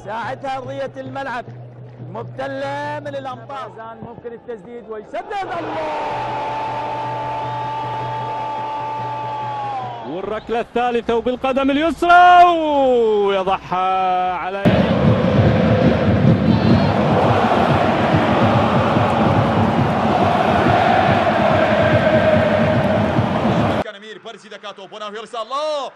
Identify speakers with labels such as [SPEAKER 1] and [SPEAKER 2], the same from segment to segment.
[SPEAKER 1] ساعتها أرضية الملعب مبتلة من الأمطار. برزان ممكن التسديد ويسدد. الله!
[SPEAKER 2] والركلة الثالثة وبالقدم اليسرى ويضعها على
[SPEAKER 3] كانمير بارزي دكاتو بوناو يرسل الله.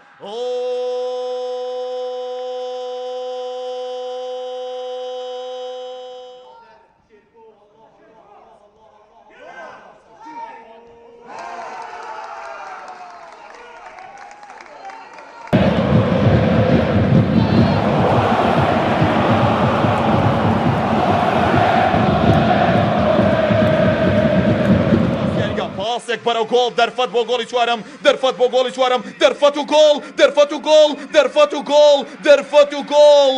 [SPEAKER 3] پاسێک بەرەو گۆڵ دەرفەت بۆ گۆڵی چوارەم، دەرفەت بۆ گۆڵی چوارەم، دەرفەت و گۆڵ، دەرفەت و گۆڵ، دەرفەت و گۆڵ، دەرفەت و گۆڵ، دەرفەت و گۆڵ.